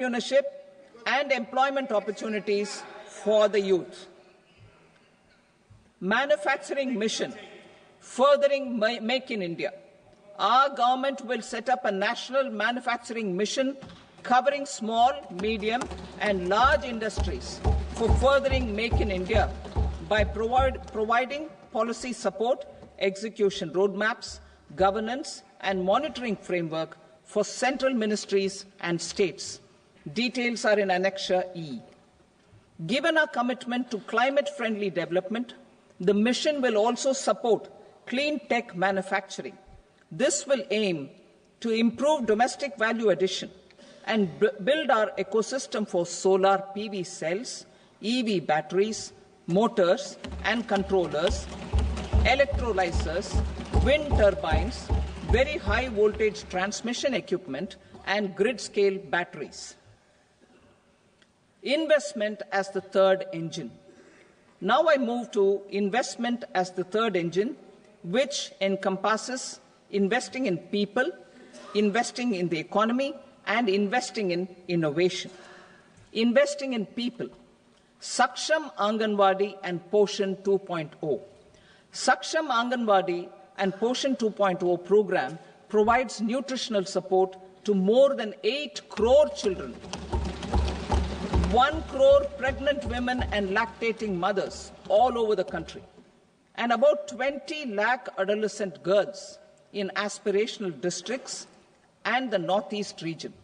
entrepreneurship and employment opportunities for the youth. Manufacturing mission, furthering Make in India. Our government will set up a national manufacturing mission covering small, medium and large industries for furthering Make in India by providing policy support, execution roadmaps, governance and monitoring framework for central ministries and states. Details are in Annexure E. Given our commitment to climate-friendly development, the mission will also support clean tech manufacturing. This will aim to improve domestic value addition and build our ecosystem for solar PV cells, EV batteries, motors and controllers, electrolyzers, wind turbines, very high voltage transmission equipment and grid-scale batteries. Investment as the third engine. Now I move to investment as the third engine, which encompasses investing in people, investing in the economy, and investing in innovation. Investing in people. Saksham Anganwadi and Poshan 2.0. Saksham Anganwadi and Poshan 2.0 program provides nutritional support to more than 8 crore children, 1 crore pregnant women and lactating mothers all over the country, and about 20 lakh adolescent girls in aspirational districts and the Northeast region.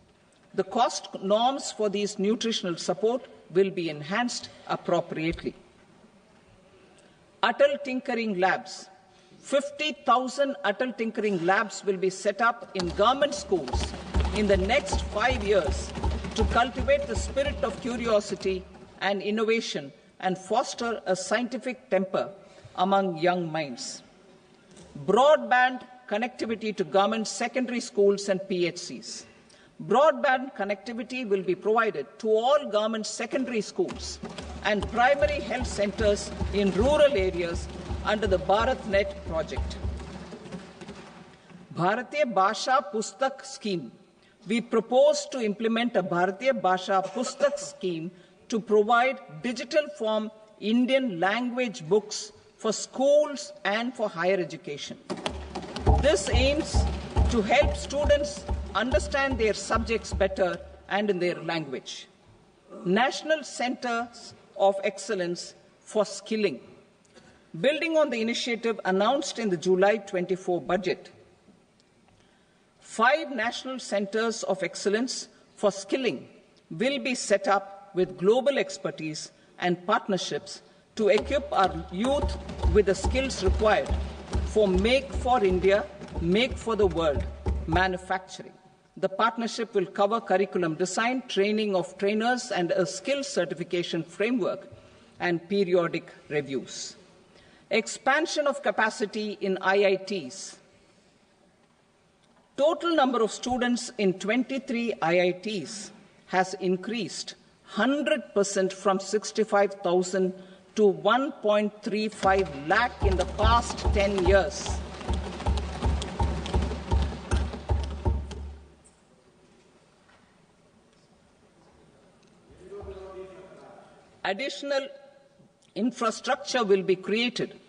The cost norms for these nutritional support will be enhanced appropriately. Atal Tinkering Labs. 50,000 Atal Tinkering Labs will be set up in government schools in the next 5 years to cultivate the spirit of curiosity and innovation and foster a scientific temper among young minds. Broadband connectivity to government secondary schools and PHCs. Broadband connectivity will be provided to all government secondary schools and primary health centers in rural areas under the BharatNet project. Bharatiya Bhasha Pustak Scheme. We propose to implement a Bharatiya Bhasha Pustak scheme to provide digital form Indian language books for schools and for higher education. This aims to help students understand their subjects better and in their language. National Centers of Excellence for Skilling. Building on the initiative announced in the July 24 budget, 5 national centers of excellence for skilling will be set up with global expertise and partnerships to equip our youth with the skills required for Make for India, Make for the World manufacturing. The partnership will cover curriculum design, training of trainers, and a skills certification framework and periodic reviews. Expansion of capacity in IITs. Total number of students in 23 IITs has increased 100% from 65,000 to 1.35 lakh in the past 10 years. Additional infrastructure will be created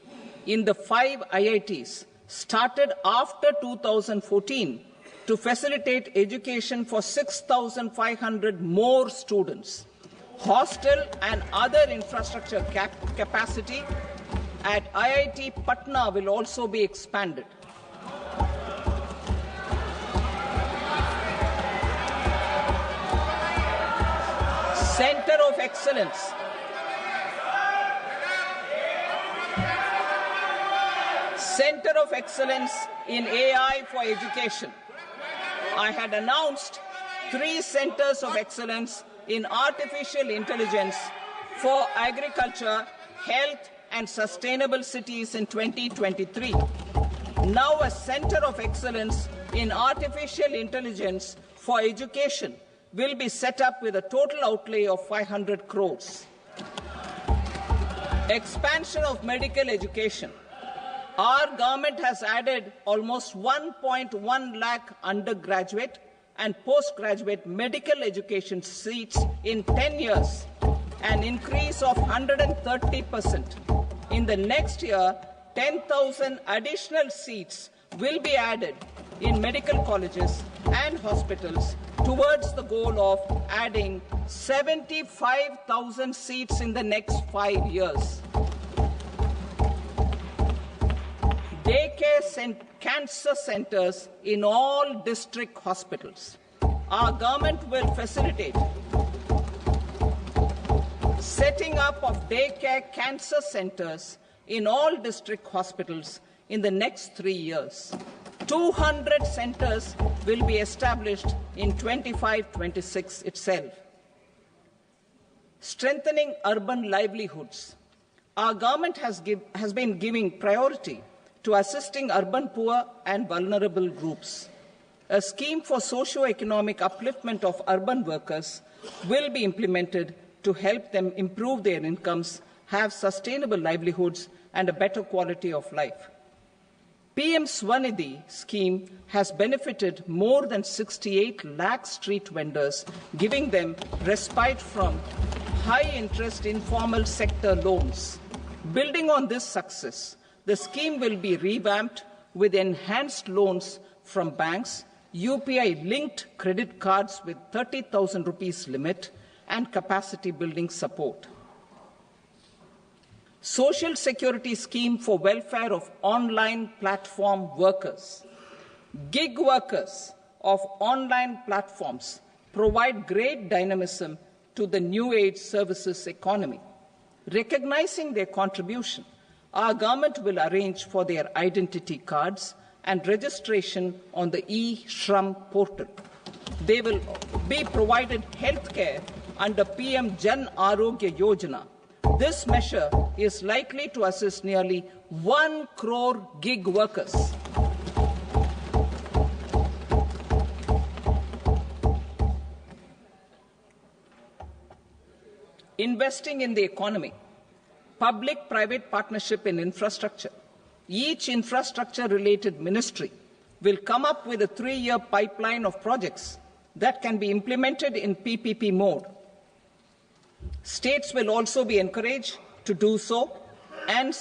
in the 5 IITs started after 2014 to facilitate education for 6,500 more students. Hostel and other infrastructure capacity at IIT Patna will also be expanded. Center of Excellence. Center of Excellence in AI for Education. I had announced 3 centers of excellence in artificial intelligence for agriculture, health and sustainable cities in 2023. Now a center of excellence in artificial intelligence for education will be set up with a total outlay of 500 crores. Expansion of medical education. Our government has added almost 1.1 lakh undergraduate and postgraduate medical education seats in 10 years, an increase of 130%. In the next year, 10,000 additional seats will be added in medical colleges and hospitals towards the goal of adding 75,000 seats in the next 5 years. Daycare cancer centers in all district hospitals. Our government will facilitate setting up of daycare cancer centers in all district hospitals in the next 3 years. 200 centers will be established in 25-26 itself. Strengthening urban livelihoods. Our government has been giving priority to assisting urban poor and vulnerable groups. A scheme for socio-economic upliftment of urban workers will be implemented to help them improve their incomes, have sustainable livelihoods, and a better quality of life. PM Swanidhi scheme has benefited more than 68 lakh street vendors, giving them respite from high-interest informal sector loans. Building on this success, the scheme will be revamped with enhanced loans from banks, UPI-linked credit cards with 30,000 rupees limit, and capacity building support. Social Security Scheme for welfare of online platform workers. Gig workers of online platforms provide great dynamism to the new age services economy. Recognizing their contribution, our government will arrange for their identity cards and registration on the e-Shram portal. They will be provided health care under PM Jan Arogya Yojana. This measure is likely to assist nearly 1 crore gig workers. Investing in the economy. Public-private partnership in infrastructure. Each infrastructure-related ministry will come up with a 3-year pipeline of projects that can be implemented in PPP mode. States will also be encouraged to do so and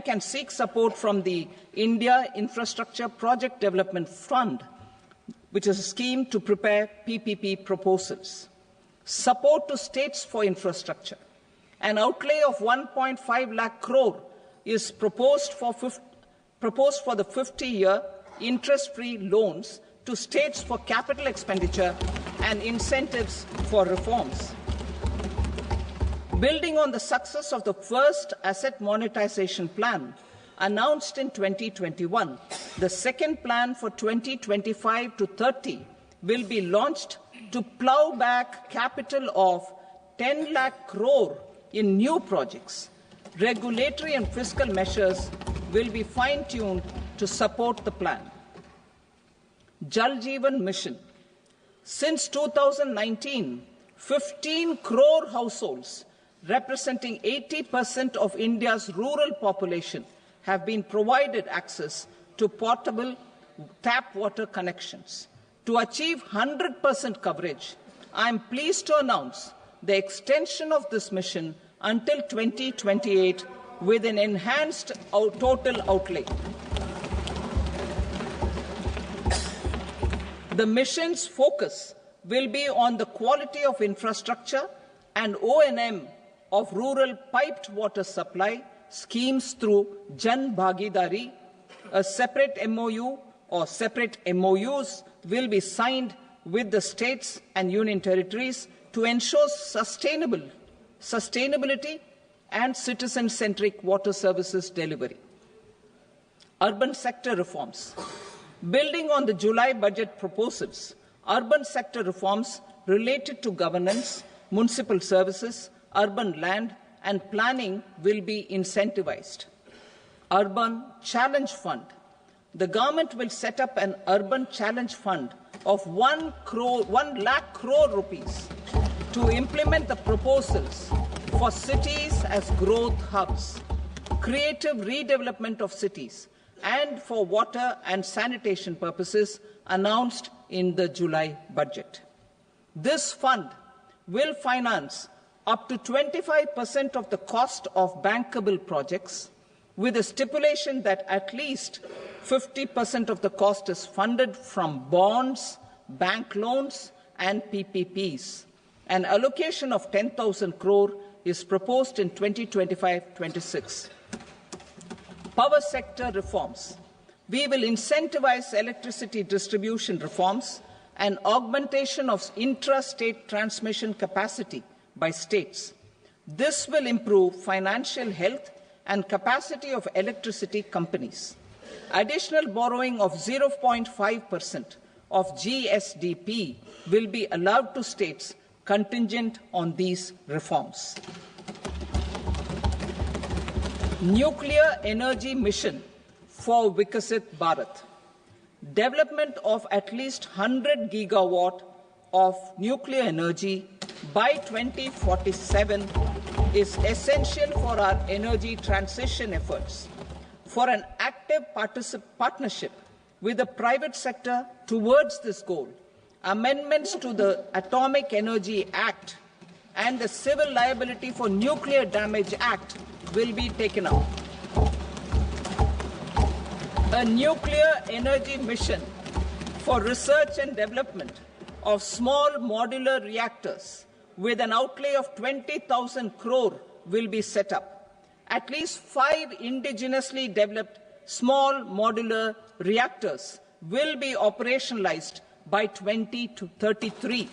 can seek support from the India Infrastructure Project Development Fund, which is a scheme to prepare PPP proposals. Support to states for infrastructure. An outlay of 1.5 lakh crore is proposed for the 50-year interest-free loans to states for capital expenditure and incentives for reforms. Building on the success of the first asset monetization plan announced in 2021, the second plan for 2025 to 30 will be launched to plough back capital of 10 lakh crore in new projects. Regulatory and fiscal measures will be fine-tuned to support the plan. Jal Jeevan Mission. Since 2019, 15 crore households representing 80% of India's rural population have been provided access to portable tap water connections. To achieve 100% coverage, I am pleased to announce the extension of this mission until 2028 with an enhanced total outlay. The mission's focus will be on the quality of infrastructure and O&M of rural piped water supply schemes through Jan Bhagidari. A separate MOU or separate MOUs will be signed with the states and union territories to ensure sustainability and citizen-centric water services delivery. Urban sector reforms. Building on the July budget proposals, urban sector reforms related to governance, municipal services, urban land and planning will be incentivized. Urban Challenge Fund. The government will set up an Urban Challenge Fund of 1 lakh crore rupees to implement the proposals for cities as growth hubs, creative redevelopment of cities, and for water and sanitation purposes announced in the July budget. This fund will finance up to 25% of the cost of bankable projects, with a stipulation that at least 50% of the cost is funded from bonds, bank loans, and PPPs. An allocation of 10,000 crore is proposed in 2025-26. Power sector reforms. We will incentivize electricity distribution reforms and augmentation of intra-state transmission capacity by states. This will improve financial health and capacity of electricity companies. Additional borrowing of 0.5% of GSDP will be allowed to states contingent on these reforms. Nuclear energy mission for Vikasit Bharat. Development of at least 100 gigawatt of nuclear energy by 2047 is essential for our energy transition efforts. For an active partnership with the private sector towards this goal, amendments to the Atomic Energy Act and the Civil Liability for Nuclear Damage Act will be taken up. A nuclear energy mission for research and development of small modular reactors with an outlay of 20,000 crore will be set up. At least 5 indigenously developed small modular reactors will be operationalized by 2033.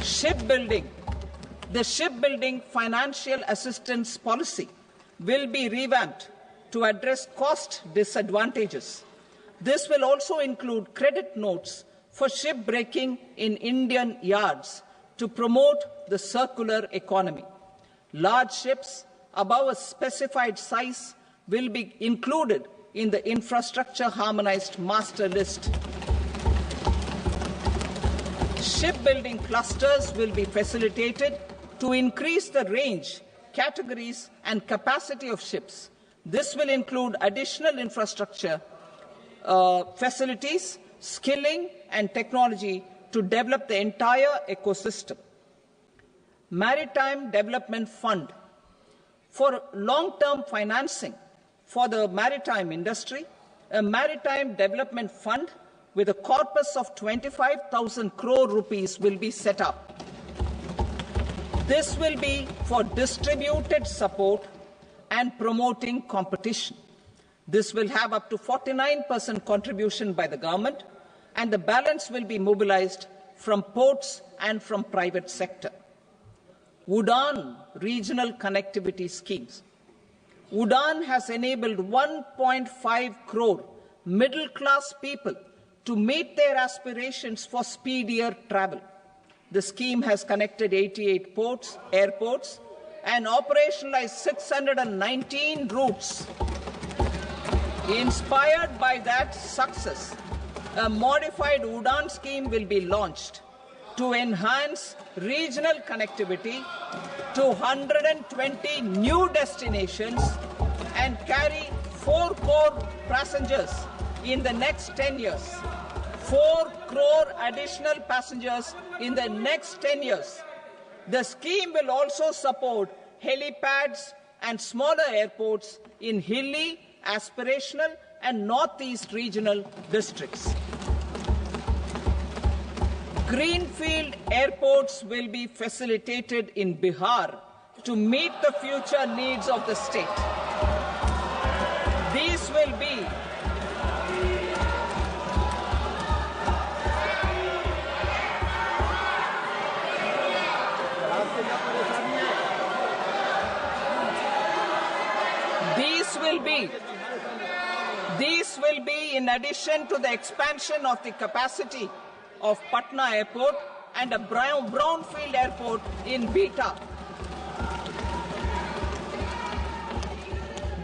Shipbuilding. The shipbuilding financial assistance policy will be revamped to address cost disadvantages. This will also include credit notes for shipbreaking in Indian yards to promote the circular economy. Large ships above a specified size will be included in the infrastructure harmonized master list. Shipbuilding clusters will be facilitated to increase the range, categories, and capacity of ships. This will include additional infrastructure, facilities, skilling, and technology to develop the entire ecosystem. Maritime Development Fund. For long-term financing for the maritime industry, a Maritime Development Fund with a corpus of 25,000 crore rupees will be set up. This will be for distributed support and promoting competition. This will have up to 49% contribution by the government, and the balance will be mobilized from ports and from private sector. UDAN regional connectivity schemes. UDAN has enabled 1.5 crore middle-class people to meet their aspirations for speedier travel. The scheme has connected 88 airports, and operationalized 619 routes. Inspired by that success, a modified UDAN scheme will be launched to enhance regional connectivity to 120 new destinations and carry 4 crore passengers in the next 10 years. 4 crore additional passengers in the next 10 years. The scheme will also support helipads and smaller airports in hilly, aspirational, and northeast regional districts. Greenfield airports will be facilitated in Bihar to meet the future needs of the state. These will be These will be in addition to the expansion of the capacity of Patna Airport and a brownfield airport in Beta.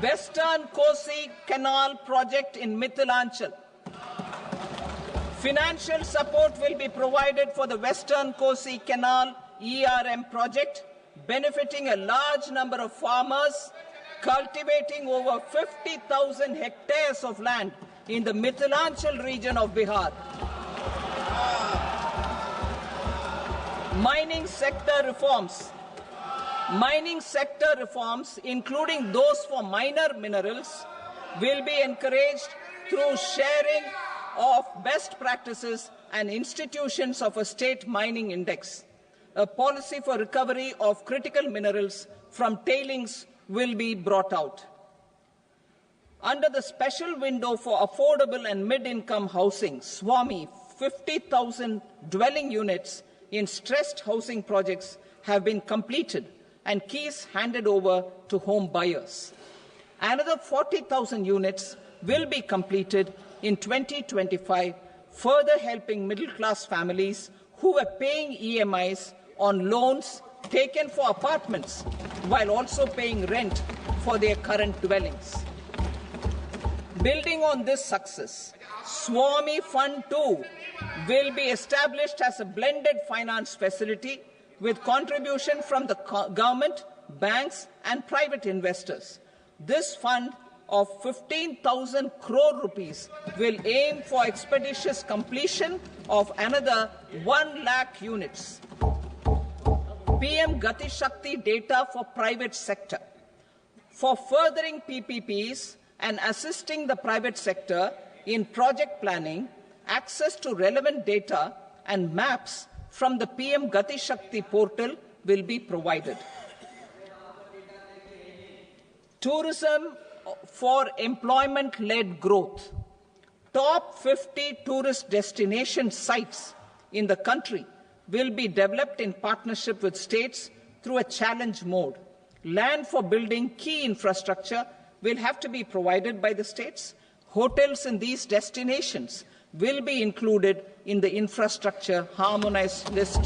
Western Kosi Canal project in Mithilanchal. Financial support will be provided for the Western Kosi Canal ERM project, benefiting a large number of farmers, cultivating over 50,000 hectares of land in the Mithilanchal region of Bihar. Mining sector reforms, including those for minor minerals, will be encouraged through sharing of best practices and institutions of a state mining index. A policy for recovery of critical minerals from tailings will be brought out. Under the special window for affordable and mid-income housing, SWAMI, 50,000 dwelling units in stressed housing projects have been completed and keys handed over to home buyers. Another 40,000 units will be completed in 2025, further helping middle-class families who were paying EMIs on loans taken for apartments while also paying rent for their current dwellings. Building on this success, SWAMI Fund 2 will be established as a blended finance facility with contribution from the government, banks and private investors. This fund of 15,000 crore rupees will aim for expeditious completion of another 1 lakh units. PM Gati Shakti data for private sector. For furthering PPPs and assisting the private sector in project planning, access to relevant data and maps from the PM Gati Shakti portal will be provided. Tourism for employment-led growth. Top 50 tourist destination sites in the country will be developed in partnership with states through a challenge mode. Land for building key infrastructure will have to be provided by the states. Hotels in these destinations will be included in the infrastructure harmonized list.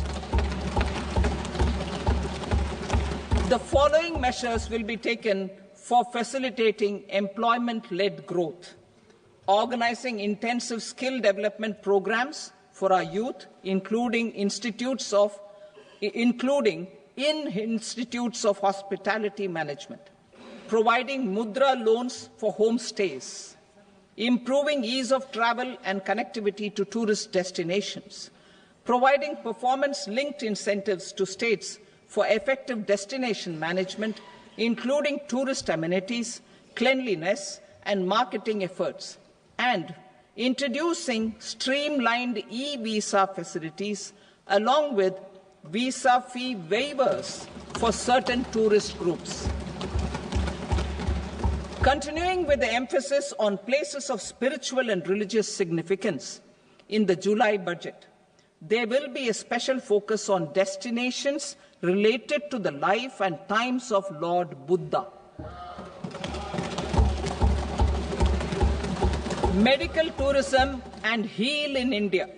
The following measures will be taken for facilitating employment-led growth: organizing intensive skill development programs for our youth, including in institutes of hospitality management, providing mudra loans for homestays, improving ease of travel and connectivity to tourist destinations, providing performance-linked incentives to states for effective destination management, including tourist amenities, cleanliness, and marketing efforts, and introducing streamlined e-visa facilities along with visa fee waivers for certain tourist groups. Continuing with the emphasis on places of spiritual and religious significance, in the July budget, there will be a special focus on destinations related to the life and times of Lord Buddha. Medical tourism and heal in India.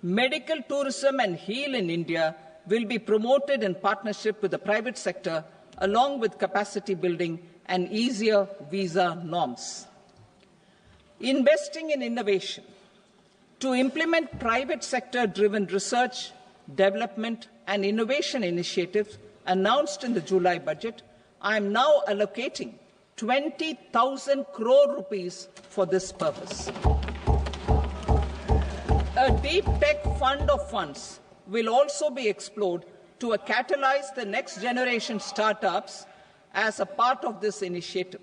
Medical tourism and heal in India will be promoted in partnership with the private sector, along with capacity building and easier visa norms. Investing in innovation. To implement private sector-driven research, development and innovation initiatives announced in the July budget, I am now allocating 20,000 crore rupees for this purpose. A deep tech fund of funds will also be explored to catalyze the next generation startups as a part of this initiative.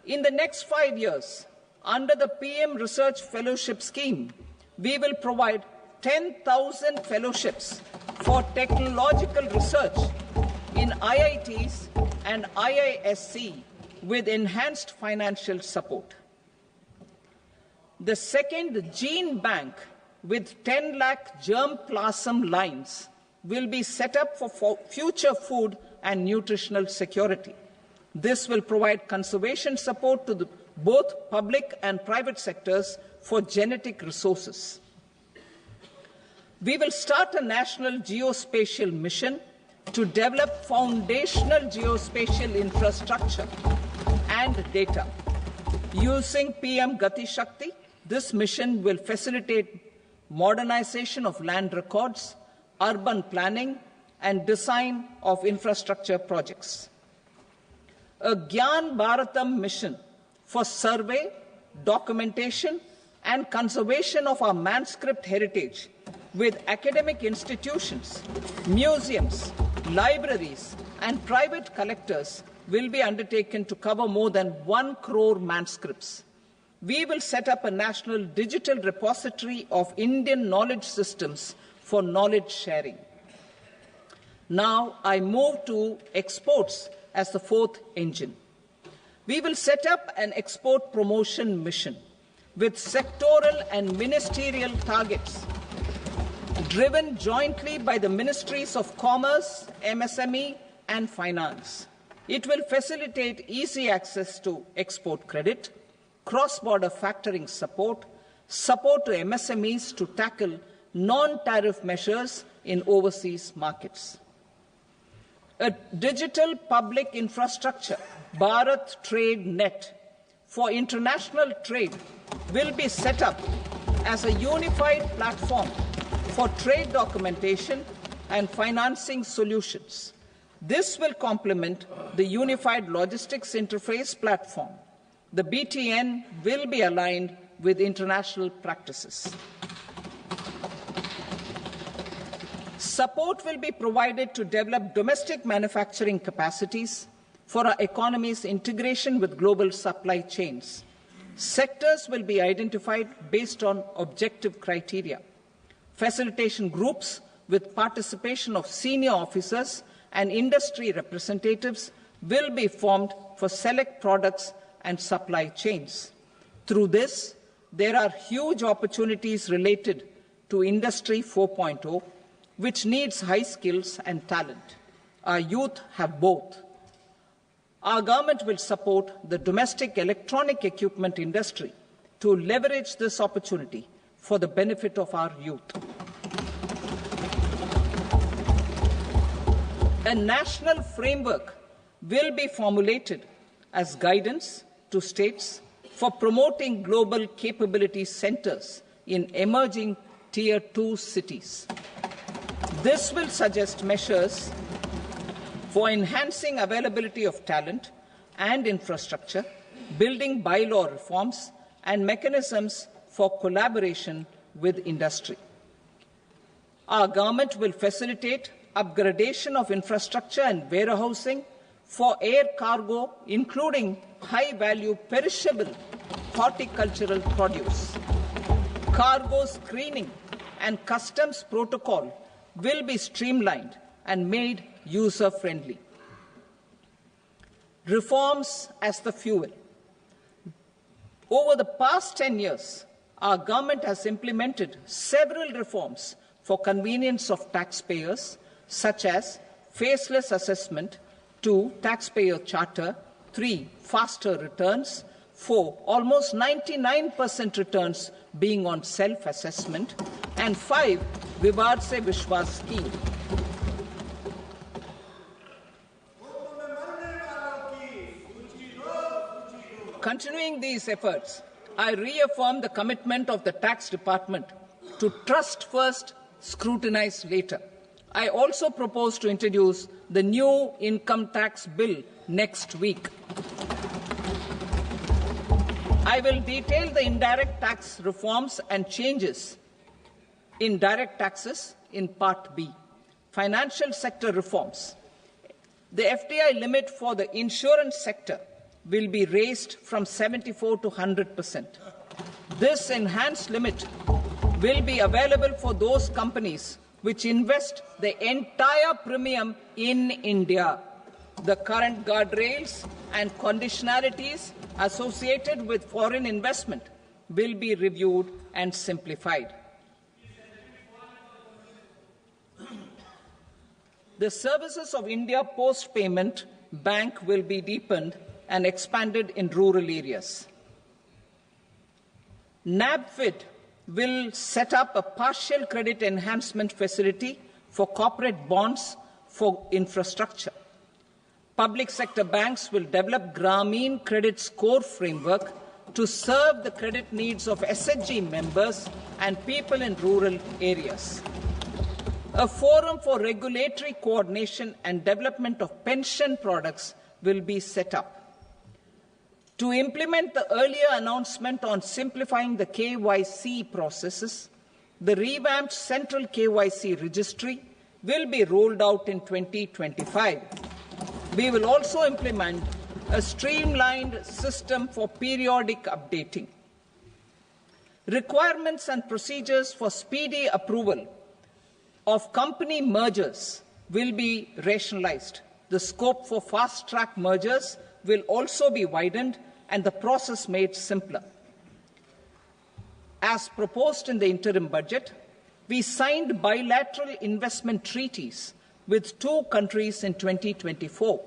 In the next 5 years, under the PM Research Fellowship Scheme, we will provide 10,000 fellowships for technological research in IITs and IISc with enhanced financial support. The second gene bank with 10 lakh germplasm lines will be set up for future food and nutritional security. This will provide conservation support to both public and private sectors for genetic resources. We will start a national geospatial mission to develop foundational geospatial infrastructure and data. Using PM Gati Shakti, this mission will facilitate modernization of land records, urban planning, and design of infrastructure projects. a Gyan Bharatam mission for survey, documentation, and conservation of our manuscript heritage with academic institutions, museums, libraries, and private collectors will be undertaken to cover more than 1 crore manuscripts. We will set up a national digital repository of Indian knowledge systems for knowledge sharing. Now I move to exports as the fourth engine. We will set up an export promotion mission with sectoral and ministerial targets driven jointly by the Ministries of Commerce, MSME, and Finance. It will facilitate easy access to export credit, cross-border factoring support, support to MSMEs to tackle non-tariff measures in overseas markets. A digital public infrastructure, Bharat Trade Net, for international trade will be set up as a unified platform for trade documentation and financing solutions. This will complement the Unified Logistics Interface platform. The BTN will be aligned with international practices. Support will be provided to develop domestic manufacturing capacities for our economy's integration with global supply chains. Sectors will be identified based on objective criteria. Facilitation groups with participation of senior officers and industry representatives will be formed for select products and supply chains. Through this, there are huge opportunities related to Industry 4.0, which needs high skills and talent. Our youth have both. Our government will support the domestic electronic equipment industry to leverage this opportunity for the benefit of our youth. A national framework will be formulated as guidance to states for promoting global capability centers in emerging Tier 2 cities. This will suggest measures for enhancing availability of talent and infrastructure, building bylaw reforms, and mechanisms for collaboration with industry. Our government will facilitate upgradation of infrastructure and warehousing for air cargo, including high-value perishable horticultural produce. Cargo screening and customs protocol will be streamlined and made user-friendly. Reforms as the fuel. Over the past 10 years, our government has implemented several reforms for convenience of taxpayers, such as faceless assessment, 2, taxpayer charter, 3, faster returns, 4, almost 99% returns being on self-assessment, and 5, Vivad Se Vishwas scheme. Continuing these efforts, I reaffirm the commitment of the Tax Department to trust first, scrutinize later. I also propose to introduce the new income tax bill next week. I will detail the indirect tax reforms and changes in direct taxes in Part B. Financial sector reforms. The FDI limit for the insurance sector will be raised from 74 to 100%. This enhanced limit will be available for those companies which invest the entire premium in India. The current guardrails and conditionalities associated with foreign investment will be reviewed and simplified. The services of India Post Payment Bank will be deepened and expanded in rural areas. NABFID will set up a partial credit enhancement facility for corporate bonds for infrastructure. Public sector banks will develop Grameen Credit Score Framework to serve the credit needs of SHG members and people in rural areas. A forum for regulatory coordination and development of pension products will be set up. To implement the earlier announcement on simplifying the KYC processes, the revamped Central KYC Registry will be rolled out in 2025. We will also implement a streamlined system for periodic updating. Requirements and procedures for speedy approval of company mergers will be rationalized. The scope for fast-track mergers will also be widened and the process made simpler. As proposed in the interim budget, we signed bilateral investment treaties with 2 countries in 2024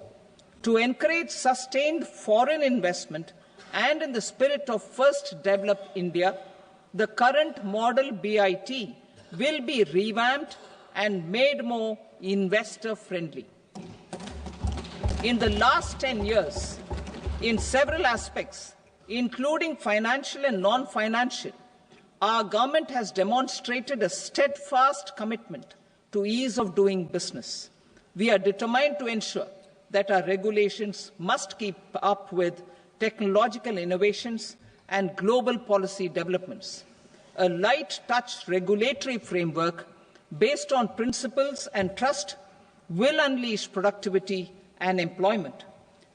to encourage sustained foreign investment, and in the spirit of First Develop India, the current model BIT will be revamped and made more investor-friendly. In the last 10 years, in several aspects, including financial and non-financial, our government has demonstrated a steadfast commitment to ease of doing business. We are determined to ensure that our regulations must keep up with technological innovations and global policy developments. A light-touch regulatory framework based on principles and trust will unleash productivity and employment.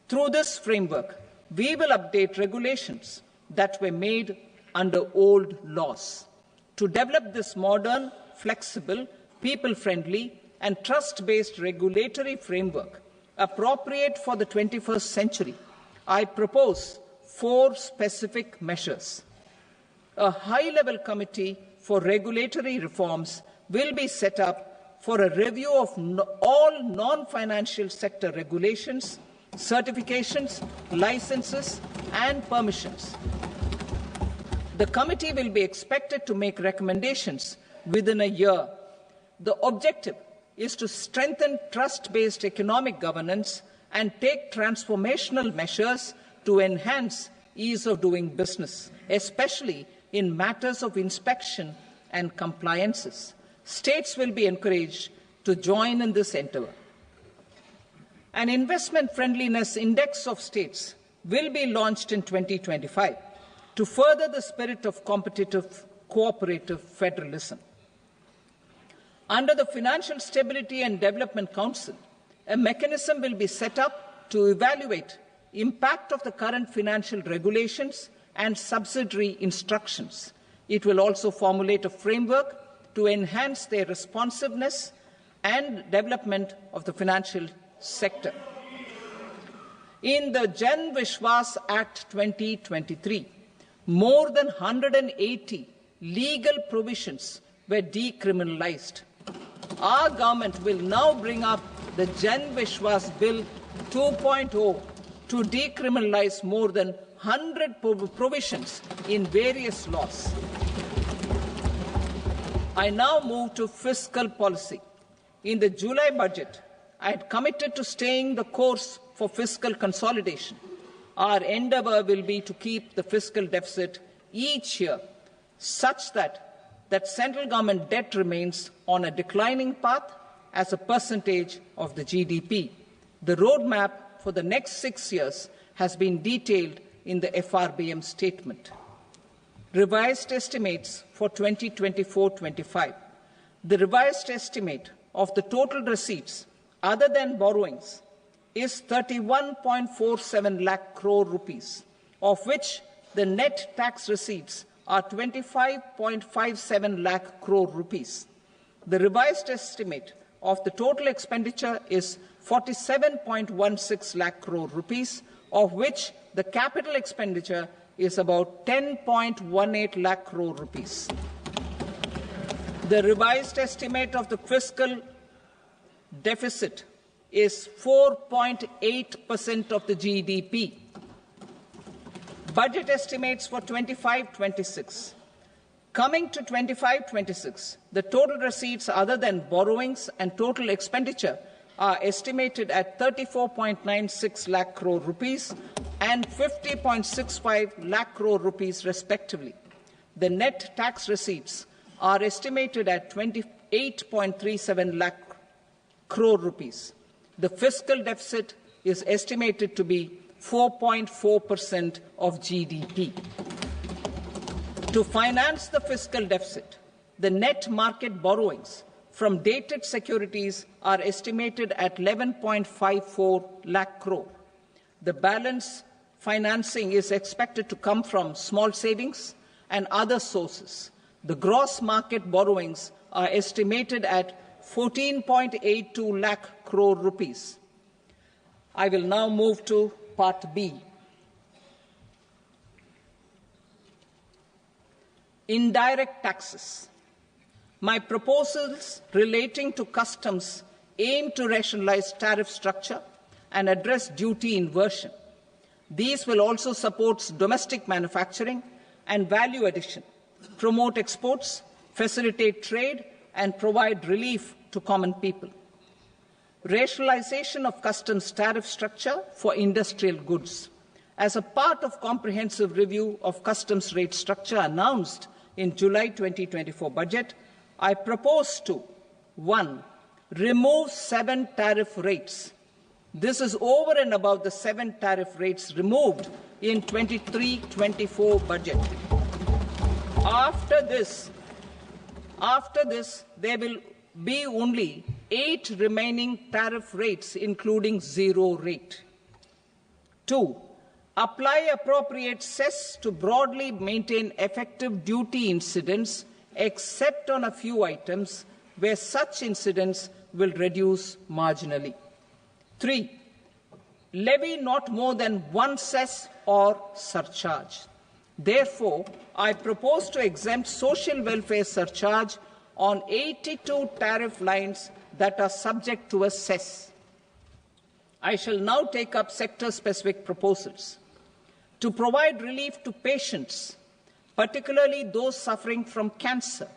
Through this framework, we will update regulations that were made under old laws. To develop this modern, flexible, people-friendly and trust-based regulatory framework appropriate for the 21st century, I propose 4 specific measures. A high-level committee for regulatory reforms will be set up for a review of all non-financial sector regulations, certifications, licenses, and permissions. The committee will be expected to make recommendations within a year. The objective is to strengthen trust-based economic governance and take transformational measures to enhance ease of doing business, especially in matters of inspection and compliances. States will be encouraged to join in this endeavour. An investment friendliness index of states will be launched in 2025 to further the spirit of competitive, cooperative federalism. Under the Financial Stability and Development Council, a mechanism will be set up to evaluate impact of the current financial regulations and subsidiary instructions. It will also formulate a framework to enhance their responsiveness and development of the financial sector. In the Jan Vishwas Act 2023, more than 180 legal provisions were decriminalized. Our government will now bring up the Jan Vishwas Bill 2.0 to decriminalize more than 100 provisions in various laws. I now move to fiscal policy. In the July budget, I had committed to staying the course for fiscal consolidation. Our endeavour will be to keep the fiscal deficit each year such that central government debt remains on a declining path as a percentage of the GDP. The roadmap for the next 6 years has been detailed in the FRBM statement. Revised estimates for 2024-25. The revised estimate of the total receipts other than borrowings is 31.47 lakh crore rupees, of which the net tax receipts are 25.57 lakh crore rupees. The revised estimate of the total expenditure is 47.16 lakh crore rupees, of which the capital expenditure is about 10.18 lakh crore rupees. The revised estimate of the fiscal deficit is 4.8% of the GDP. Budget estimates for 25-26. Coming to 25-26, the total receipts other than borrowings and total expenditure are estimated at 34.96 lakh crore rupees and 50.65 lakh crore rupees respectively. The net tax receipts are estimated at 28.37 lakh crore rupees. The fiscal deficit is estimated to be 4.4% of GDP. To finance the fiscal deficit, the net market borrowings from dated securities are estimated at 11.54 lakh crore. The balance financing is expected to come from small savings and other sources. The gross market borrowings are estimated at 14.82 lakh crore rupees. I will now move to Part B. Indirect taxes. My proposals relating to customs aim to rationalize tariff structure and address duty inversion. These will also support domestic manufacturing and value addition, promote exports, facilitate trade, and provide relief to common people. Rationalization of customs tariff structure for industrial goods. As a part of comprehensive review of customs rate structure announced in July 2024 budget, I propose to 1. Remove 7 tariff rates. This is over and above the 7 tariff rates removed in 23-24 budget. After this, there will be only 8 remaining tariff rates, including 0 rate. 2. Apply appropriate cess to broadly maintain effective duty incidence, except on a few items where such incidence will reduce marginally. 3. Levy not more than 1 cess or surcharge. Therefore, I propose to exempt social welfare surcharge on 82 tariff lines that are subject to a cess. I shall now take up sector-specific proposals. To provide relief to patients, particularly those suffering from cancer,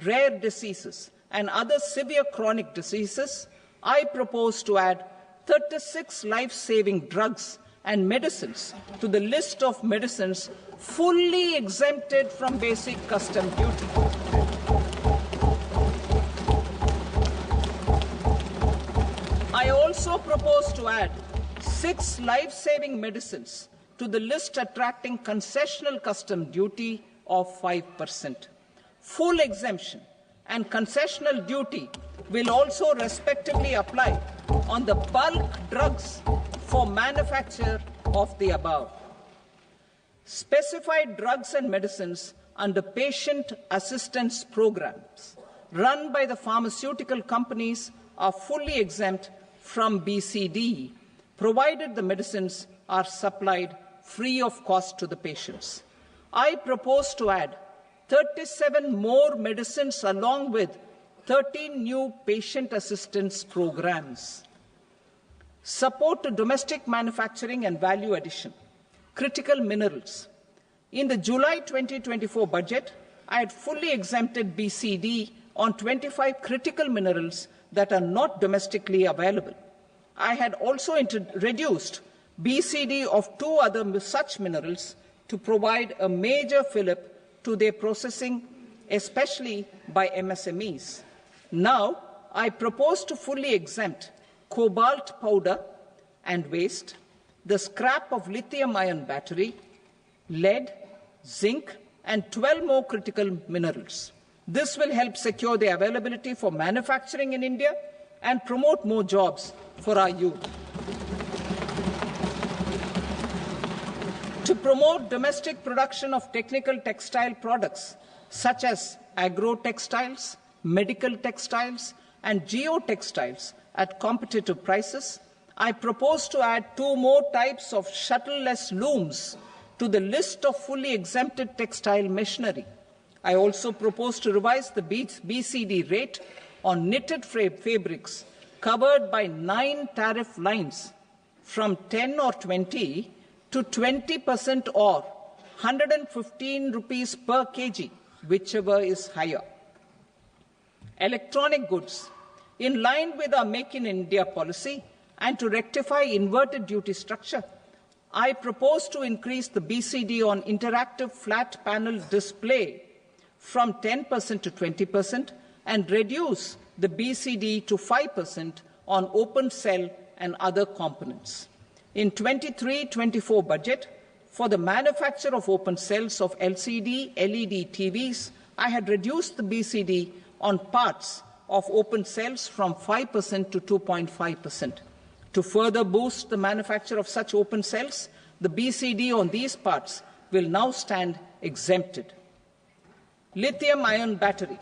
rare diseases, and other severe chronic diseases, I propose to add 36 life-saving drugs and medicines to the list of medicines fully exempted from basic custom duty. I also propose to add 6 life-saving medicines to the list attracting concessional custom duty of 5%. Full exemption and concessional duty will also respectively apply on the bulk drugs for manufacture of the above. Specified drugs and medicines under patient assistance programs run by the pharmaceutical companies are fully exempt from BCD, provided the medicines are supplied free of cost to the patients. I propose to add 37 more medicines along with 13 new patient assistance programs. Support to domestic manufacturing and value addition. Critical minerals. In the July 2024 budget, I had fully exempted BCD on 25 critical minerals that are not domestically available. I had also reduced BCD of 2 other such minerals to provide a major fillip to their processing, especially by MSMEs. Now, I propose to fully exempt cobalt powder and waste, the scrap of lithium-ion battery, lead, zinc, and 12 more critical minerals. This will help secure the availability for manufacturing in India and promote more jobs for our youth. To promote domestic production of technical textile products such as agro-textiles, medical textiles, and geotextiles at competitive prices, I propose to add 2 more types of shuttle-less looms to the list of fully exempted textile machinery. I also propose to revise the BCD rate on knitted fabrics covered by 9 tariff lines from 10 or 20 to 20% or 115 rupees per kg, whichever is higher. Electronic goods. In line with our Make in India policy and to rectify inverted duty structure, I propose to increase the BCD on interactive flat panel display from 10% to 20% and reduce the BCD to 5% on open cell and other components. In 23-24 budget, for the manufacture of open cells of LCD, LED TVs, I had reduced the BCD on parts of open cells from 5% to 2.5%. To further boost the manufacture of such open cells, the BCD on these parts will now stand exempted. Lithium-ion battery.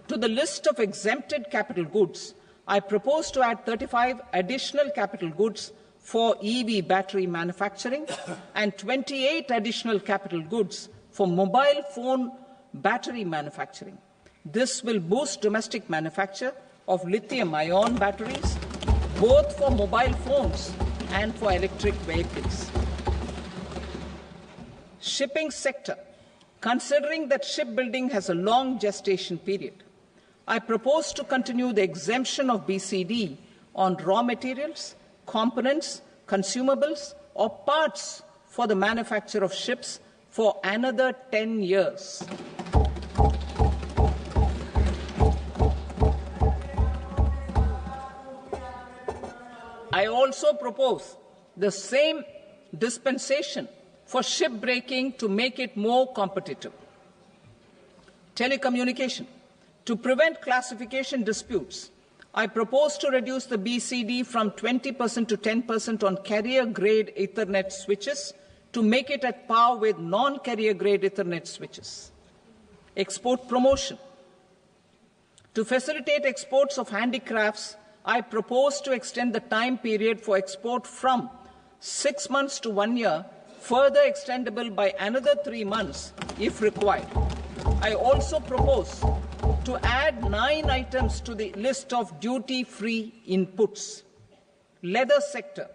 To the list of exempted capital goods, I propose to add 35 additional capital goods for EV battery manufacturing and 28 additional capital goods for mobile phone battery manufacturing. This will boost domestic manufacture of lithium-ion batteries, both for mobile phones and for electric vehicles. Shipping sector. Considering that shipbuilding has a long gestation period, I propose to continue the exemption of BCD on raw materials, components, consumables, or parts for the manufacture of ships for another 10 years. I also propose the same dispensation for shipbreaking to make it more competitive. Telecommunication. To prevent classification disputes, I propose to reduce the BCD from 20% to 10% on carrier-grade Ethernet switches to make it at par with non-carrier-grade Ethernet switches. Export promotion. To facilitate exports of handicrafts, I propose to extend the time period for export from 6 months to 1 year, further extendable by another 3 months if required. I also propose to add 9 items to the list of duty-free inputs. Leather sector.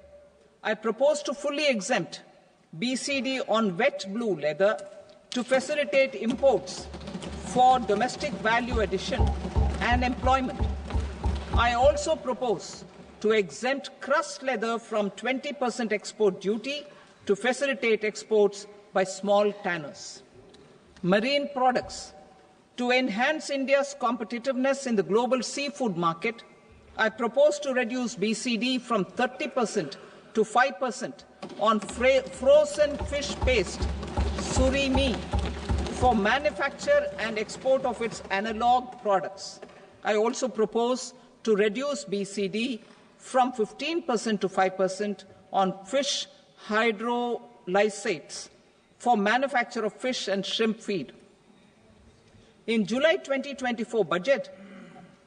I propose to fully exempt BCD on wet blue leather to facilitate imports for domestic value addition and employment. I also propose to exempt crust leather from 20% export duty to facilitate exports by small tanners. Marine products. To enhance India's competitiveness in the global seafood market, I propose to reduce BCD from 30% to 5% on frozen fish paste, surimi, for manufacture and export of its analog products. I also propose to reduce BCD from 15% to 5% on fish hydrolysates for manufacture of fish and shrimp feed. In July 2024 budget,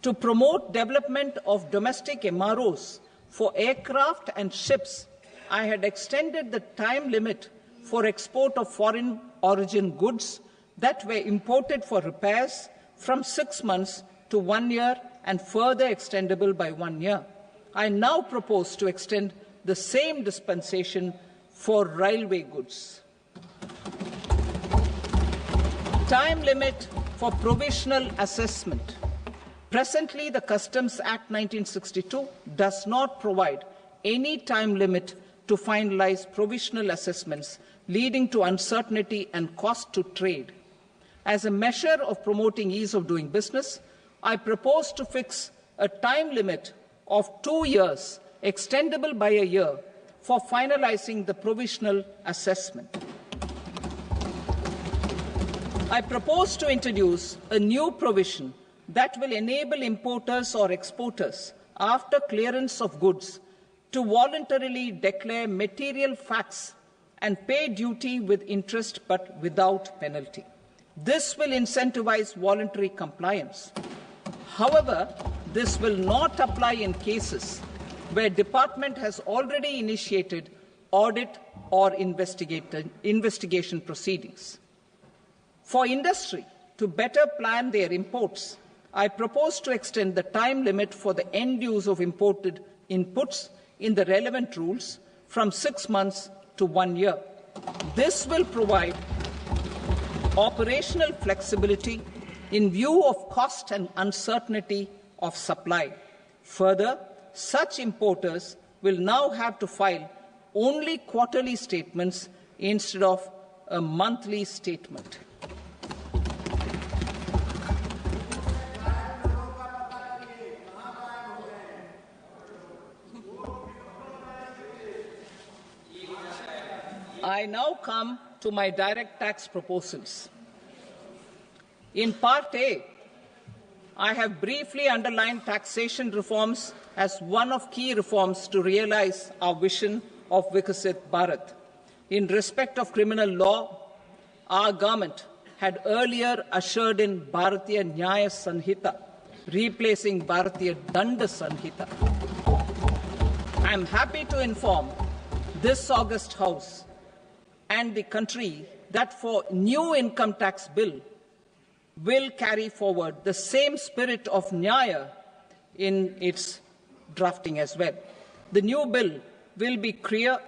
to promote development of domestic MROs for aircraft and ships, I had extended the time limit for export of foreign origin goods that were imported for repairs from 6 months to 1 year and further extendable by 1 year. I now propose to extend the same dispensation for railway goods. Time limit for provisional assessment. Presently, the Customs Act 1962 does not provide any time limit to finalize provisional assessments, leading to uncertainty and cost to trade. As a measure of promoting ease of doing business, I propose to fix a time limit of 2 years, extendable by a year, for finalizing the provisional assessment. I propose to introduce a new provision that will enable importers or exporters, after clearance of goods, to voluntarily declare material facts and pay duty with interest but without penalty. This will incentivize voluntary compliance. However, this will not apply in cases where department has already initiated audit or investigation proceedings. For industry to better plan their imports, I propose to extend the time limit for the end use of imported inputs in the relevant rules from 6 months to 1 year. This will provide operational flexibility in view of cost and uncertainty of supply. Further, such importers will now have to file only quarterly statements instead of a monthly statement. I now come to my direct tax proposals. In Part A, I have briefly underlined taxation reforms as one of key reforms to realize our vision of Vikasit Bharat. In respect of criminal law, our government had earlier ushered in Bharatiya Nyaya Sanhita, replacing Bharatiya Danda Sanhita. I am happy to inform this august House and the country that for new income tax bill will carry forward the same spirit of Nyaya in its drafting as well. The new bill will be clear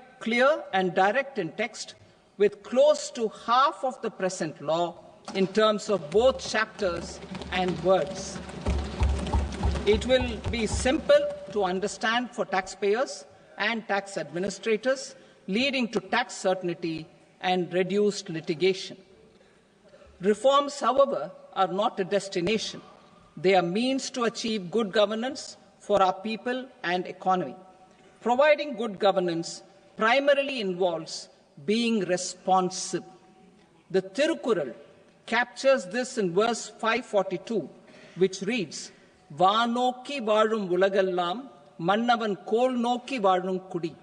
and direct in text, with close to half of the present law in terms of both chapters and words. It will be simple to understand for taxpayers and tax administrators, leading to tax certainty and reduced litigation. Reforms, however, are not a destination. They are means to achieve good governance for our people and economy. Providing good governance primarily involves being responsive. The Tirukural captures this in verse 542, which reads, "Vaanokki vaazhum ulagallam, mannavan kol nokki vaazhum kudi,"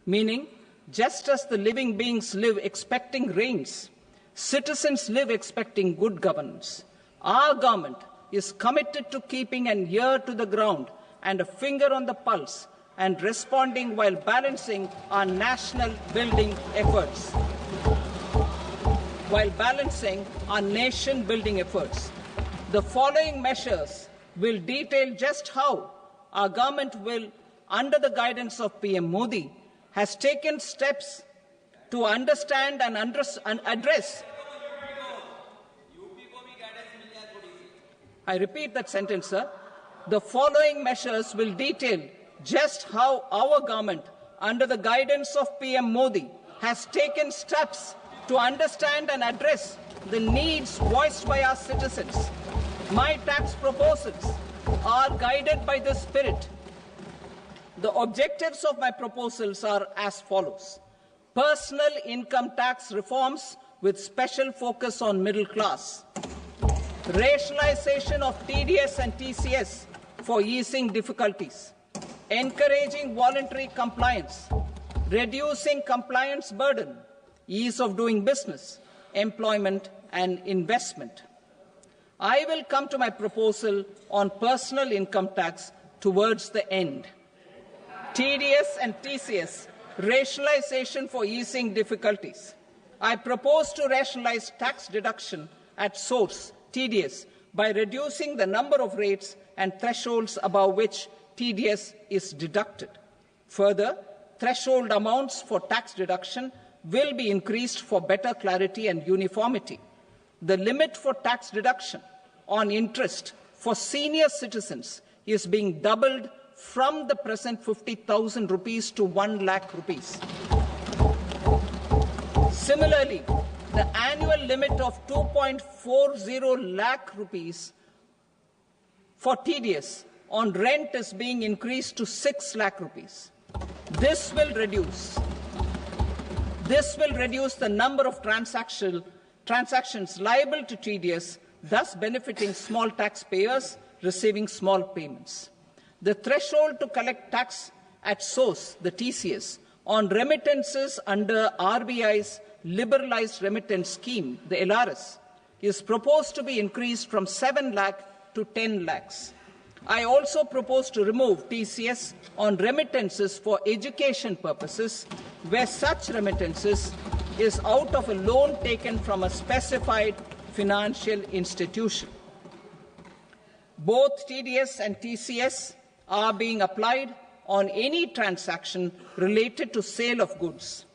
meaning, just as the living beings live expecting rains, citizens live expecting good governance. Our government is committed to keeping an ear to the ground and a finger on the pulse and responding while balancing our national building efforts. The following measures will detail just how our government will, under the guidance of PM Modi, has taken steps to understand and address. I repeat that sentence, sir. The following measures will detail just how our government, under the guidance of PM Modi, has taken steps to understand and address the needs voiced by our citizens. My tax proposals are guided by this spirit. The objectives of my proposals are as follows. Personal income tax reforms with special focus on middle class. Rationalization of TDS and TCS for easing difficulties. Encouraging voluntary compliance. Reducing compliance burden. Ease of doing business, employment and investment. I will come to my proposal on personal income tax towards the end. TDS and TCS, rationalization for easing difficulties. I propose to rationalize tax deduction at source, TDS, by reducing the number of rates and thresholds above which TDS is deducted. Further, threshold amounts for tax deduction will be increased for better clarity and uniformity. The limit for tax deduction on interest for senior citizens is being doubled from the present 50,000 rupees to 1 lakh rupees. Similarly, the annual limit of 2.40 lakh rupees for TDS on rent is being increased to 6 lakh rupees. This will reduce the number of transactions liable to TDS, thus benefiting small taxpayers receiving small payments. The threshold to collect tax at source, the TCS, on remittances under RBI's liberalized remittance scheme, the LRS, is proposed to be increased from 7 lakh to 10 lakhs. I also propose to remove TCS on remittances for education purposes, where such remittances is out of a loan taken from a specified financial institution. Both TDS and TCS are being applied on any transaction related to sale of goods.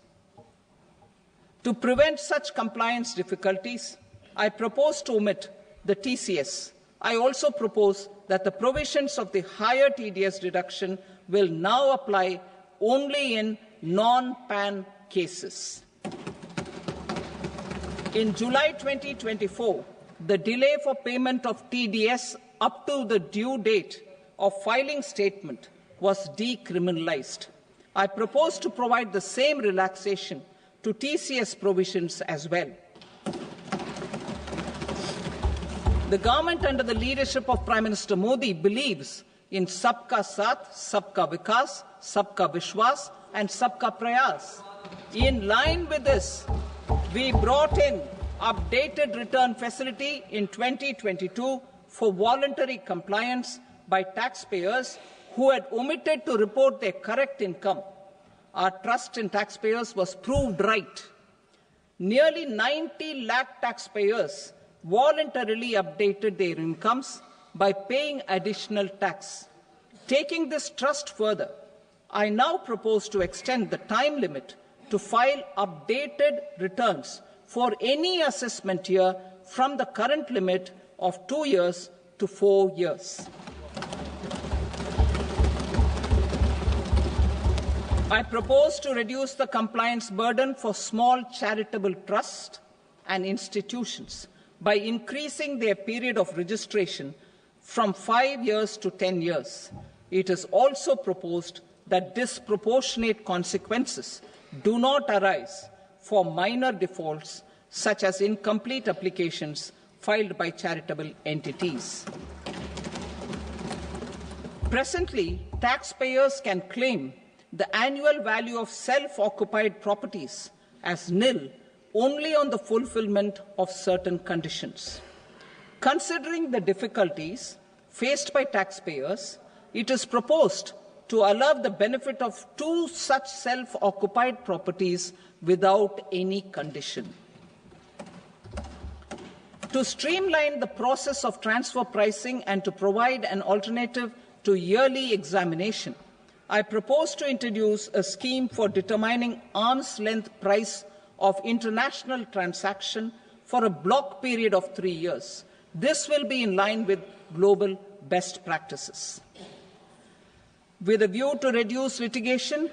To prevent such compliance difficulties, I propose to omit the TCS. I also propose that the provisions of the higher TDS deduction will now apply only in non-PAN cases. In July 2024, the delay for payment of TDS up to the due date of filing statement was decriminalized. I propose to provide the same relaxation to TCS provisions as well. The government under the leadership of Prime Minister Modi believes in Sabka Saath, Sabka Vikas, Sabka Vishwas and Sabka Prayas. In line with this, we brought in updated return facility in 2022 for voluntary compliance by taxpayers who had omitted to report their correct income. Our trust in taxpayers was proved right. Nearly 90 lakh taxpayers voluntarily updated their incomes by paying additional tax. Taking this trust further, I now propose to extend the time limit to file updated returns for any assessment year from the current limit of 2 years to 4 years. I propose to reduce the compliance burden for small charitable trusts and institutions by increasing their period of registration from 5 years to 10 years. It is also proposed that disproportionate consequences do not arise for minor defaults such as incomplete applications filed by charitable entities. Presently, taxpayers can claim the annual value of self-occupied properties as nil only on the fulfillment of certain conditions. Considering the difficulties faced by taxpayers, it is proposed to allow the benefit of 2 such self-occupied properties without any condition. To streamline the process of transfer pricing and to provide an alternative to yearly examination, I propose to introduce a scheme for determining arm's-length price of international transaction for a block period of 3 years. This will be in line with global best practices. With a view to reduce litigation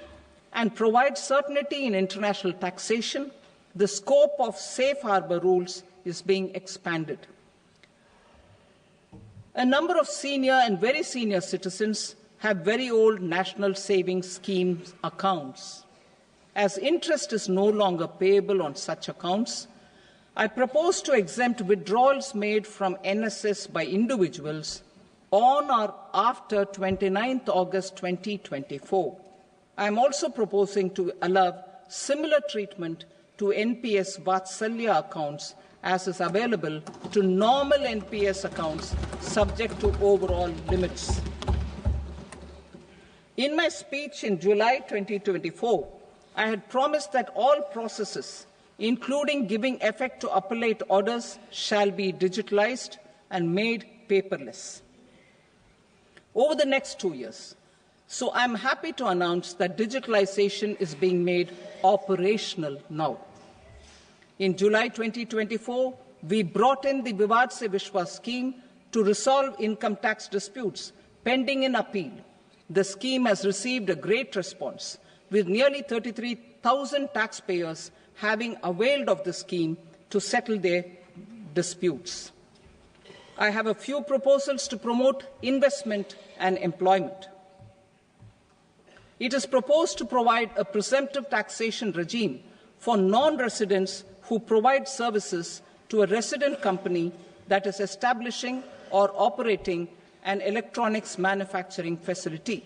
and provide certainty in international taxation, the scope of safe harbour rules is being expanded. A number of senior and very senior citizens have very old national savings schemes accounts. As interest is no longer payable on such accounts, I propose to exempt withdrawals made from NSS by individuals on or after 29th August 2024. I am also proposing to allow similar treatment to NPS Vatsalya accounts as is available to normal NPS accounts subject to overall limits. In my speech in July 2024, I had promised that all processes, including giving effect to appellate orders, shall be digitalized and made paperless over the next 2 years. So I'm happy to announce that digitalization is being made operational now. In July 2024, we brought in the Vivad Se Vishwas scheme to resolve income tax disputes pending in appeal. The scheme has received a great response, with nearly 33,000 taxpayers having availed of the scheme to settle their disputes. I have a few proposals to promote investment and employment. It is proposed to provide a presumptive taxation regime for non-residents who provide services to a resident company that is establishing or operating an electronics manufacturing facility.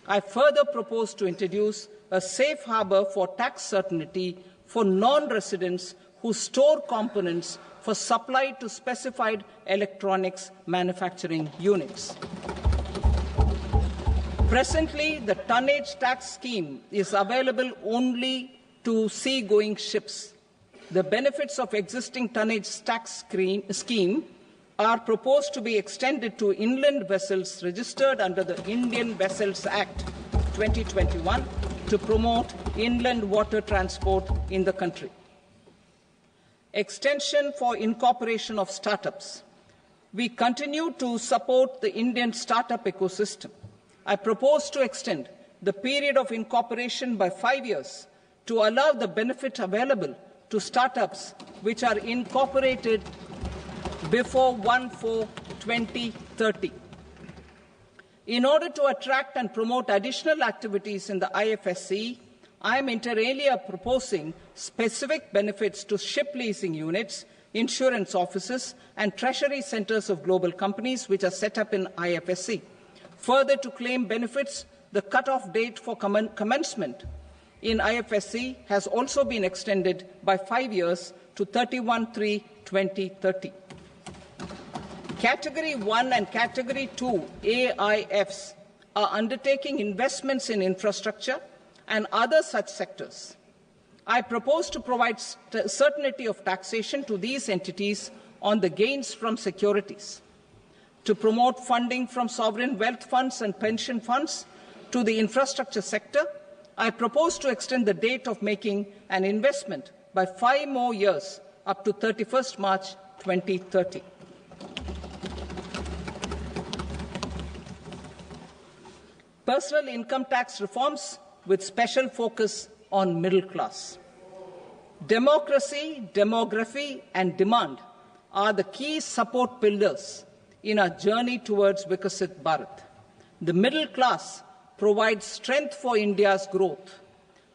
I further propose to introduce a safe harbour for tax certainty for non-residents who store components for supply to specified electronics manufacturing units. Presently, the tonnage tax scheme is available only to sea-going ships. The benefits of existing tonnage tax scheme are proposed to be extended to inland vessels registered under the Indian Vessels Act 2021 to promote inland water transport in the country. Extension for incorporation of startups. We continue to support the Indian startup ecosystem. I propose to extend the period of incorporation by 5 years to allow the benefit available to startups which are incorporated before 1/4/2030. In order to attract and promote additional activities in the IFSC, I am inter alia proposing specific benefits to ship leasing units, insurance offices, and treasury centres of global companies which are set up in IFSC. Further, to claim benefits, the cut-off date for commencement in IFSC has also been extended by 5 years to 31/3/2030. Category 1 and Category 2 AIFs are undertaking investments in infrastructure and other such sectors. I propose to provide certainty of taxation to these entities on the gains from securities, to promote funding from sovereign wealth funds and pension funds to the infrastructure sector. I propose to extend the date of making an investment by 5 more years, up to 31st March 2030. Personal income tax reforms with special focus on middle class. Democracy, demography, and demand are the key support pillars in our journey towards Vikasit Bharat. The middle class provides strength for India's growth.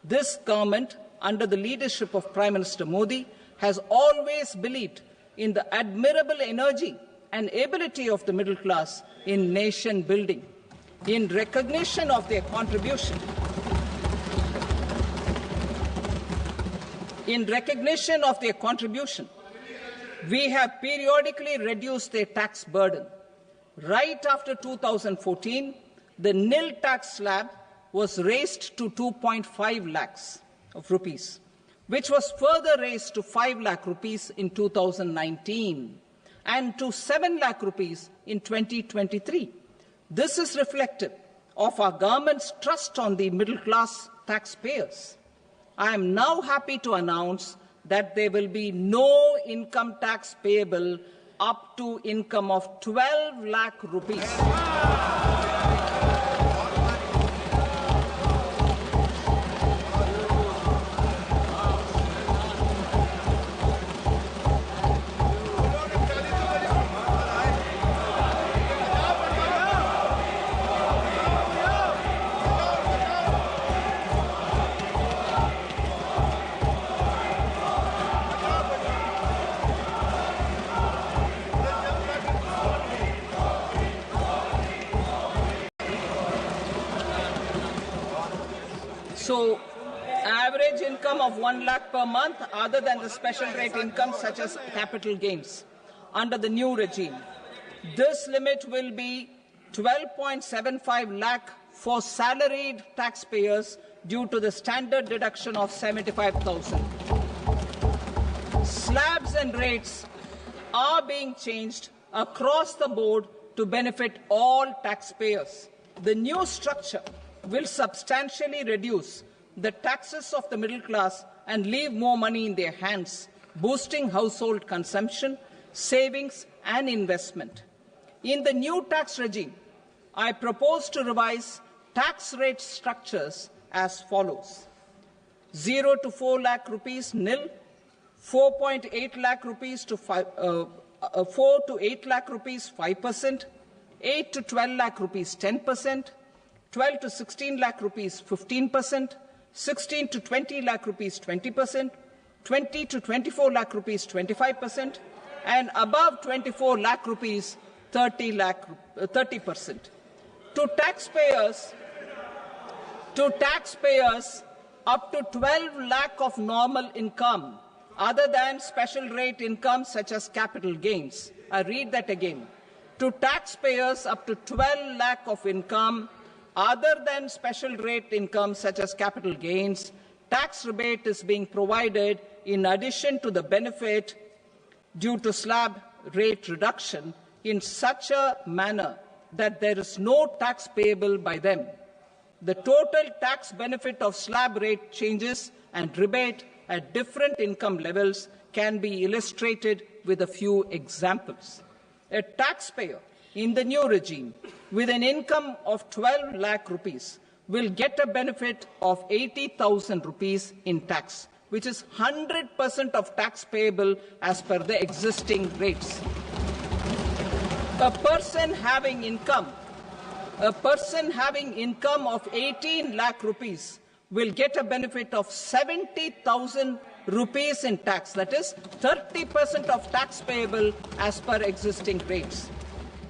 This government, under the leadership of Prime Minister Modi, has always believed in the admirable energy and ability of the middle class in nation building. In recognition of their contribution, we have periodically reduced their tax burden. Right after 2014, the nil tax slab was raised to 2.5 lakhs of rupees, which was further raised to 5 lakh rupees in 2019 and to 7 lakh rupees in 2023. This is reflective of our government's trust on the middle-class taxpayers. I am now happy to announce that there will be no income tax payable up to income of 12 lakh rupees. So, average income of 1 lakh per month, other than the special rate income such as capital gains, under the new regime. This limit will be 12.75 lakh for salaried taxpayers due to the standard deduction of 75,000. Slabs and rates are being changed across the board to benefit all taxpayers. The new structure will substantially reduce the taxes of the middle class and leave more money in their hands, boosting household consumption, savings and investment. In the new tax regime, I propose to revise tax rate structures as follows: 0 to 4 lakh rupees nil, 4.8 lakh rupees to 4 to 8 lakh rupees 5%, 8 to 12 lakh rupees 10%, 12 to 16 lakh rupees 15%, 16 to 20 lakh rupees 20%, 20 to 24 lakh rupees 25%, and above 24 lakh rupees 30%. To taxpayers up to 12 lakh of normal income, other than special rate income such as capital gains. I read that again. To taxpayers up to 12 lakh of income, other than special rate income such as capital gains, tax rebate is being provided in addition to the benefit due to slab rate reduction in such a manner that there is no tax payable by them. The total tax benefit of slab rate changes and rebate at different income levels can be illustrated with a few examples. A taxpayer in the new regime with an income of 12 lakh rupees will get a benefit of 80,000 rupees in tax, which is 100% of tax payable as per the existing rates. A person having income of 18 lakh rupees will get a benefit of 70,000 rupees in tax, that is 30% of tax payable as per existing rates.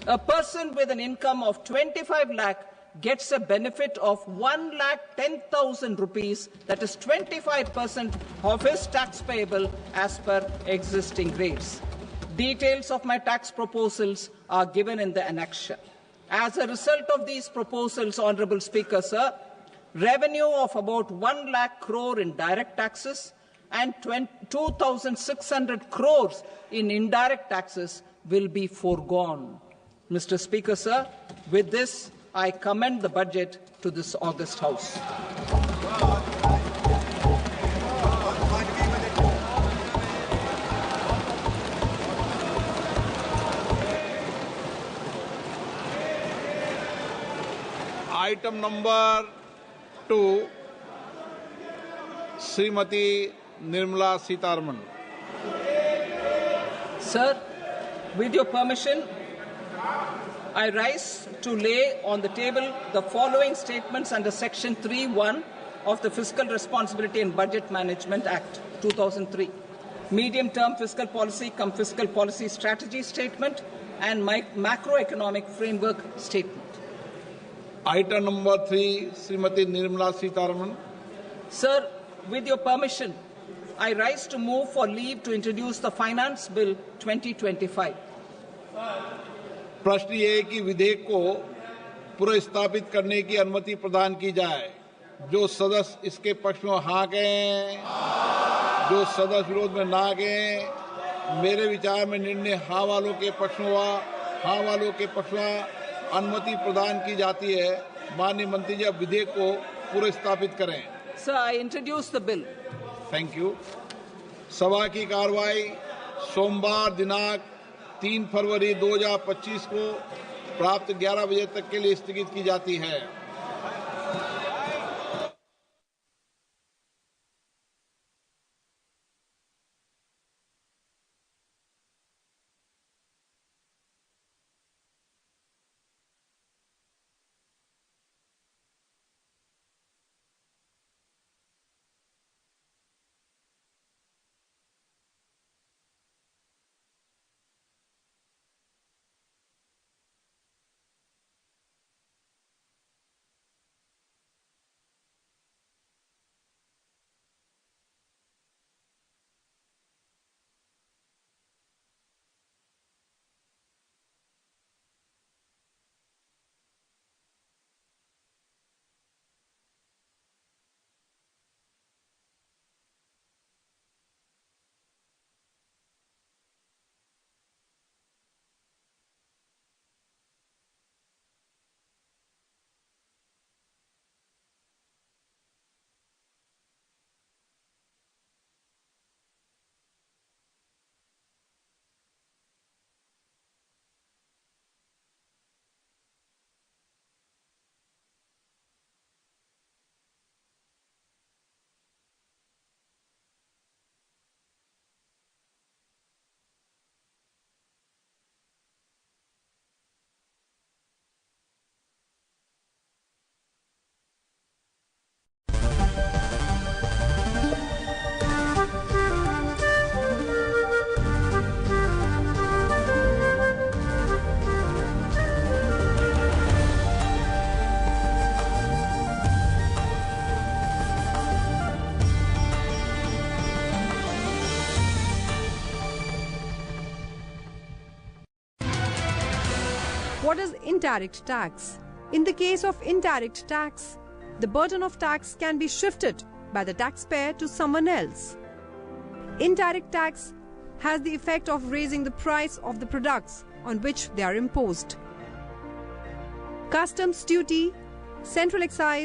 A person with an income of 25 lakh gets a benefit of 1,10,000 rupees, that is 25% of his tax payable as per existing rates. Details of my tax proposals are given in the annexure. As a result of these proposals, Honourable Speaker, sir, revenue of about 1 lakh crore in direct taxes and 2,600 crores in indirect taxes will be foregone. Mr. Speaker, sir, with this, I commend the budget to this august House. Item number 2, Srimati Nirmala Sitharaman. Sir, with your permission, I rise to lay on the table the following statements under Section 3(1) of the Fiscal Responsibility and Budget Management Act 2003. Medium-term fiscal policy cum fiscal policy strategy statement and macroeconomic framework statement. Item number 3, Srimati Nirmala Sitharaman. Sir, with your permission, I rise to move for leave to introduce the Finance Bill 2025. प्रश्न ये है कि विधेयक को पुनर्स्थापित करने की अनुमति प्रदान की जाए। जो सदस्य इसके पक्ष में हाँ कहें, जो सदस्य विरोध में ना कहें। मेरे विचार में निर्णय हाँ वालों के पक्ष में हुआ, हाँ वालों के पक्ष में अनुमति प्रदान की जाती है। माननीय मंत्री जी, अब विधेयक को पुनर्स्थापित करें। Sir, I introduce the bill. Thank you. सभा की कार्रवाई सोमवार दिनांक 3 फरवरी 2025 को प्राप्त 11 बजे तक के लिए स्थगित की जाती है। What is indirect tax? In the case of indirect tax, the burden of tax can be shifted by the taxpayer to someone else. Indirect tax has the effect of raising the price of the products on which they are imposed. Customs duty, central excise,